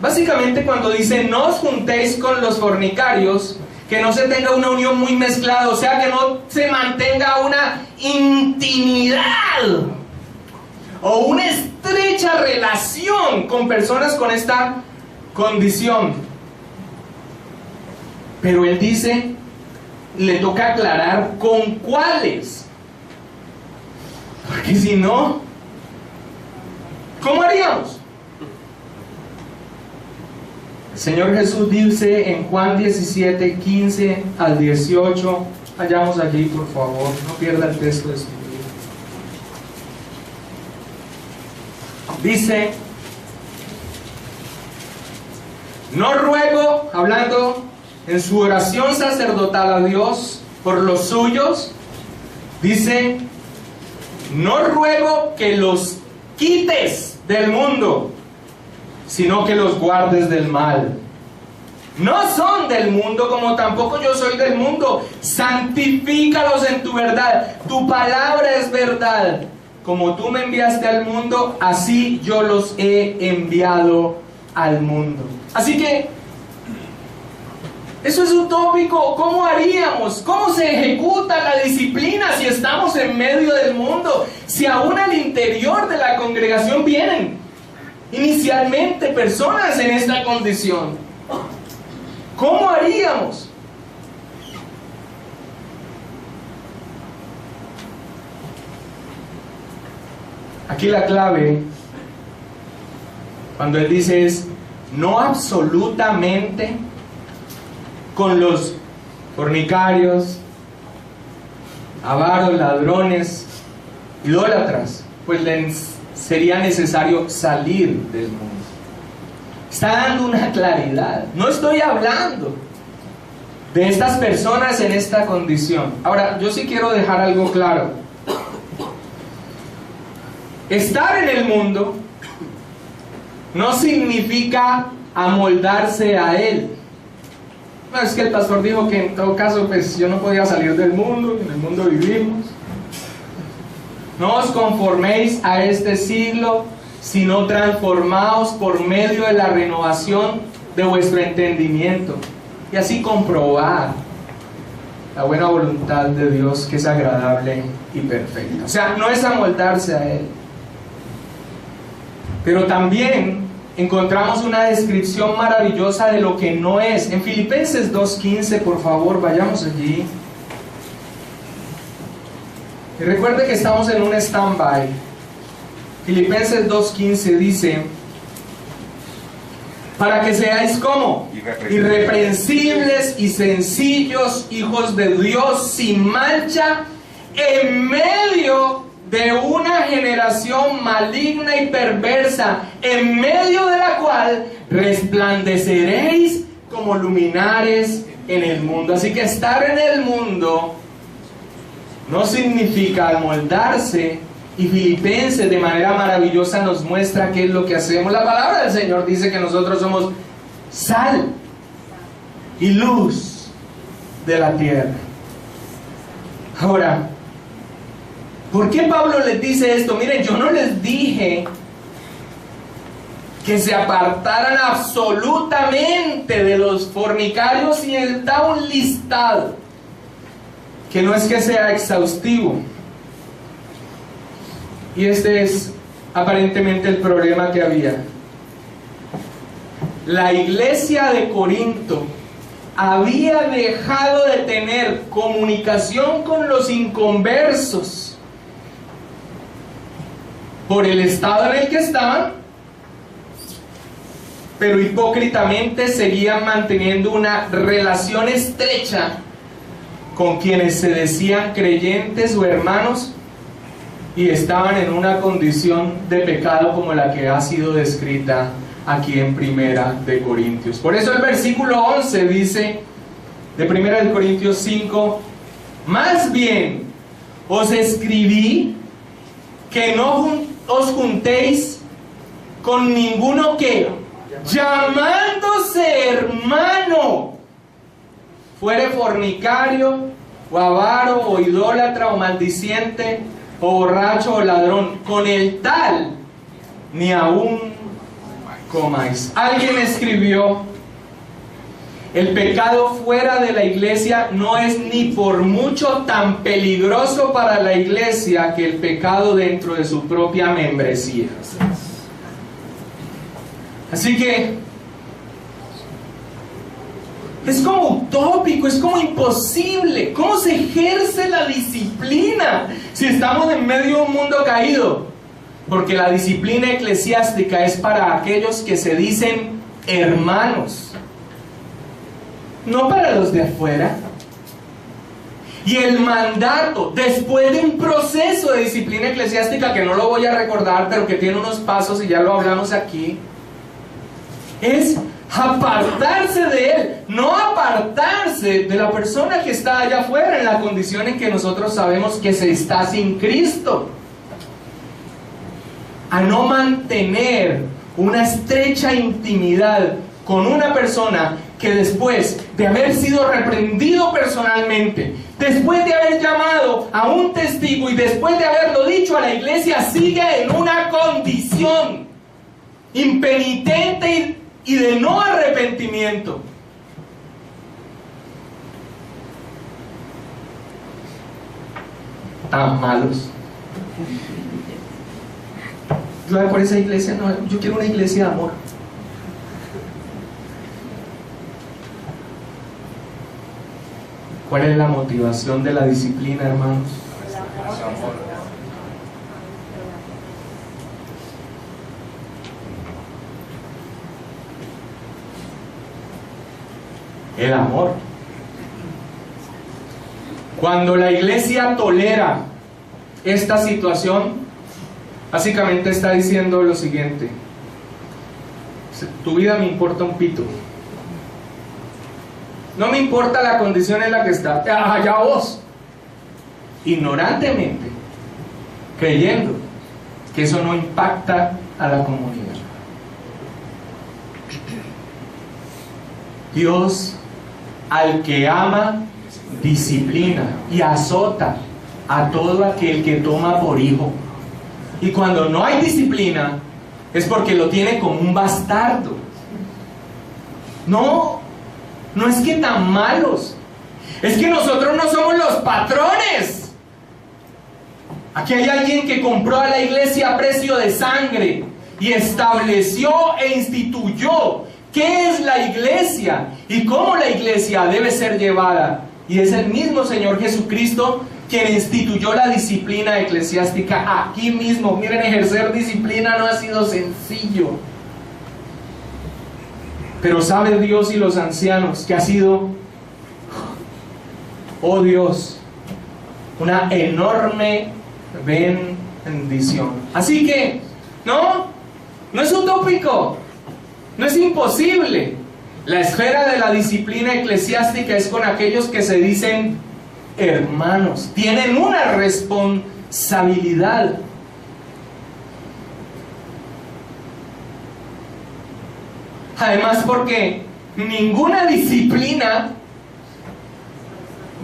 Básicamente, cuando dice no os juntéis con los fornicarios, que no se tenga una unión muy mezclada, o sea, que no se mantenga una intimidad o una estrecha relación con personas con esta condición. Pero él dice, le toca aclarar con cuáles, porque si no, ¿cómo haríamos? El Señor Jesús dice en Juan 17, 15 al 18, vayamos allí por favor, no pierda el texto de su libro. Dice, no ruego, hablando en su oración sacerdotal a Dios por los suyos, dice, no ruego que los quites del mundo, sino que los guardes del mal. No son del mundo, como tampoco yo soy del mundo. Santifícalos en tu verdad. Tu palabra es verdad. Como tú me enviaste al mundo, así yo los he enviado al mundo. Así que eso es utópico. ¿Cómo haríamos? ¿Cómo se ejecuta la disciplina si estamos en medio del mundo? Si aún al interior de la congregación vienen inicialmente personas en esta condición. ¿Cómo haríamos? Aquí la clave, cuando él dice, es no absolutamente con los fornicarios, avaros, ladrones, idólatras, pues sería necesario salir del mundo. Está dando una claridad. No estoy hablando de estas personas en esta condición. Ahora, yo sí quiero dejar algo claro. Estar en el mundo no significa amoldarse a él. No, es que el pastor dijo que en todo caso pues yo no podía salir del mundo, en el mundo vivimos. No os conforméis a este siglo, sino transformaos por medio de la renovación de vuestro entendimiento, y así comprobar la buena voluntad de Dios, que es agradable y perfecta. O sea, no es amoldarse a Él. Pero también encontramos una descripción maravillosa de lo que no es. En Filipenses 2:15, por favor, vayamos allí. Y recuerde que estamos en un stand-by. Filipenses 2:15 dice, para que seáis como irreprensibles y sencillos, hijos de Dios, sin mancha, en medio de una generación maligna y perversa, en medio de la cual resplandeceréis como luminares en el mundo. Así que estar en el mundo no significa amoldarse, y Filipenses de manera maravillosa nos muestra qué es lo que hacemos. La palabra del Señor dice que nosotros somos sal y luz de la tierra. Ahora, ¿por qué Pablo les dice esto? Miren, yo no les dije que se apartaran absolutamente de los fornicarios, y él da un listado que no es que sea exhaustivo. Y este es aparentemente el problema que había. La iglesia de Corinto había dejado de tener comunicación con los inconversos por el estado en el que estaban, pero hipócritamente seguían manteniendo una relación estrecha con quienes se decían creyentes o hermanos y estaban en una condición de pecado como la que ha sido descrita aquí en Primera de Corintios. Por eso el versículo 11 dice de Primera de Corintios 5: más bien os escribí que no os juntéis con ninguno que, llamándose hermano, fuere fornicario, o avaro, o idólatra, o maldiciente, o borracho, o ladrón. Con el tal ni aún comáis. Alguien escribió: el pecado fuera de la iglesia no es ni por mucho tan peligroso para la iglesia que el pecado dentro de su propia membresía. Así que es como utópico, es como imposible. ¿Cómo se ejerce la disciplina si estamos en medio de un mundo caído? Porque la disciplina eclesiástica es para aquellos que se dicen hermanos, no para los de afuera. Y el mandato, después de un proceso de disciplina eclesiástica que no lo voy a recordar, pero que tiene unos pasos y ya lo hablamos aquí, es apartarse de él, no apartarse de la persona que está allá afuera en la condición en que nosotros sabemos que se está sin Cristo. A no mantener una estrecha intimidad con una persona que después de haber sido reprendido personalmente, después de haber llamado a un testigo y después de haberlo dicho a la iglesia, sigue en una condición impenitente y de no arrepentimiento. Tan malos. Yo por esa iglesia no, yo quiero una iglesia de amor. ¿Cuál es la motivación de la disciplina, hermanos? El amor. Cuando la iglesia tolera esta situación, básicamente está diciendo lo siguiente: tu vida me importa un pito. No me importa la condición en la que está. Allá vos. Ignorantemente, creyendo que eso no impacta a la comunidad. Dios, al que ama, disciplina y azota a todo aquel que toma por hijo. Y cuando no hay disciplina, es porque lo tiene como un bastardo. No es que tan malos. Es que nosotros no somos los patrones. Aquí hay alguien que compró a la iglesia a precio de sangre y estableció e instituyó qué es la iglesia y cómo la iglesia debe ser llevada. Y es el mismo Señor Jesucristo quien instituyó la disciplina eclesiástica aquí mismo. Miren, ejercer disciplina no ha sido sencillo. Pero sabe Dios y los ancianos que ha sido, oh Dios, una enorme bendición. Así que, no es utópico, no es imposible. La esfera de la disciplina eclesiástica es con aquellos que se dicen hermanos, tienen una responsabilidad. Además, porque ninguna disciplina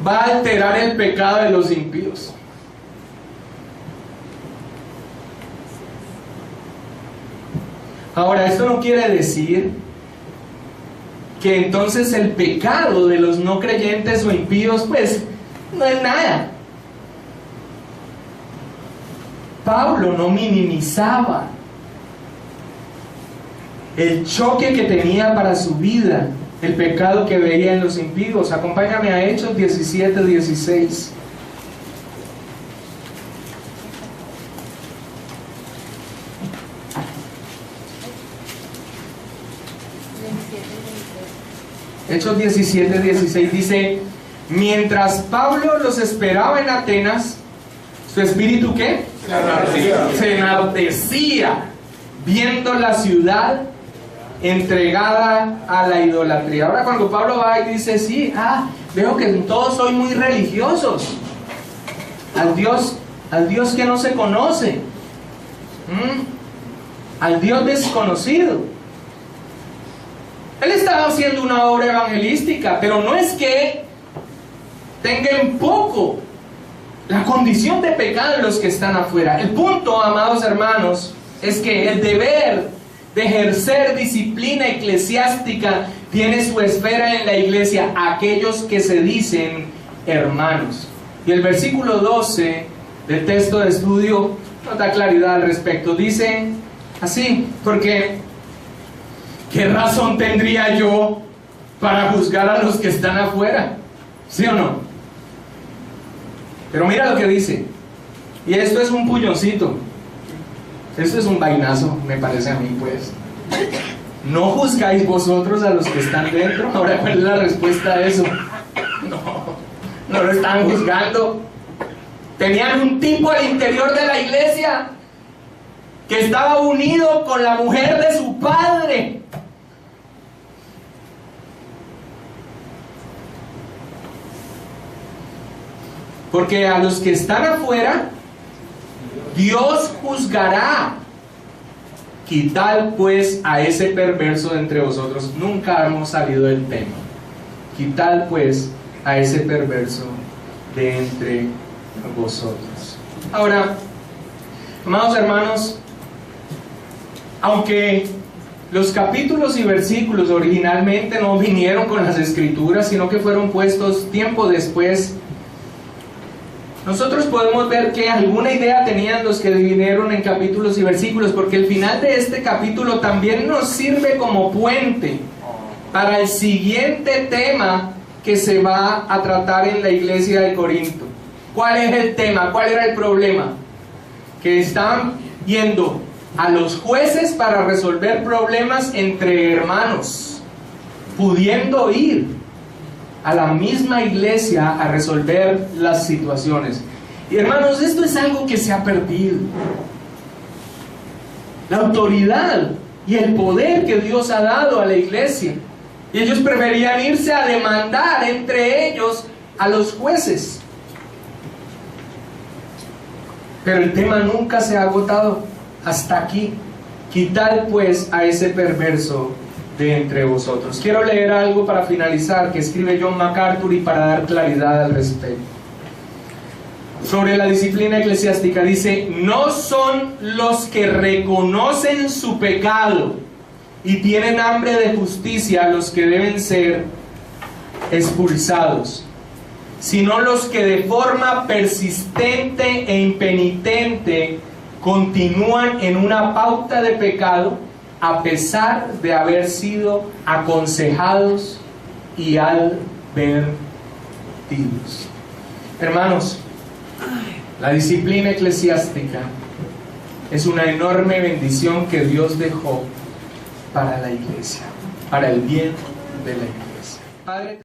va a alterar el pecado de los impíos. Ahora, esto no quiere decir que entonces el pecado de los no creyentes o impíos, pues, no es nada. Pablo no minimizaba el choque que tenía para su vida el pecado que veía en los impíos. Acompáñame a Hechos 17:16. Hechos 17:16 dice: mientras Pablo los esperaba en Atenas, su espíritu ¿qué? Se enardecía viendo la ciudad entregada a la idolatría. Ahora cuando Pablo va y dice, sí, veo que todos soy muy religiosos, al Dios que no se conoce, al Dios desconocido. Él estaba haciendo una obra evangelística, pero no es que tenga en poco la condición de pecado en los que están afuera. El punto, amados hermanos, es que el deber de ejercer disciplina eclesiástica tiene su esfera en la iglesia, aquellos que se dicen hermanos. Y el versículo 12 del texto de estudio nos da claridad al respecto. Dice así, porque ¿qué razón tendría yo para juzgar a los que están afuera? ¿Sí o no? Pero mira lo que dice. Y esto es un puñoncito. Esto es un vainazo, me parece a mí, pues. ¿No juzgáis vosotros a los que están dentro? Ahora, ¿cuál es la respuesta a eso? No lo estaban juzgando. Tenían un tipo al interior de la iglesia que estaba unido con la mujer de su padre. Porque a los que están afuera, Dios juzgará. Quitad pues a ese perverso de entre vosotros. Nunca hemos salido del tema. Quitad pues a ese perverso de entre vosotros. Ahora, amados hermanos, aunque los capítulos y versículos originalmente no vinieron con las escrituras, sino que fueron puestos tiempo después, nosotros podemos ver que alguna idea tenían los que vinieron en capítulos y versículos, porque el final de este capítulo también nos sirve como puente para el siguiente tema que se va a tratar en la iglesia de Corinto. ¿Cuál es el tema? ¿Cuál era el problema? Que estaban yendo a los jueces para resolver problemas entre hermanos, pudiendo ir a la misma iglesia a resolver las situaciones. Y hermanos, esto es algo que se ha perdido. La autoridad y el poder que Dios ha dado a la iglesia. Y ellos preferían irse a demandar entre ellos a los jueces. Pero el tema nunca se ha agotado hasta aquí. Quitad pues a ese perverso de entre vosotros. Quiero leer algo para finalizar que escribe John MacArthur y para dar claridad al respecto. Sobre la disciplina eclesiástica dice: no son los que reconocen su pecado y tienen hambre de justicia los que deben ser expulsados, sino los que de forma persistente e impenitente continúan en una pauta de pecado a pesar de haber sido aconsejados y advertidos. Hermanos, la disciplina eclesiástica es una enorme bendición que Dios dejó para la iglesia, para el bien de la iglesia. Padre,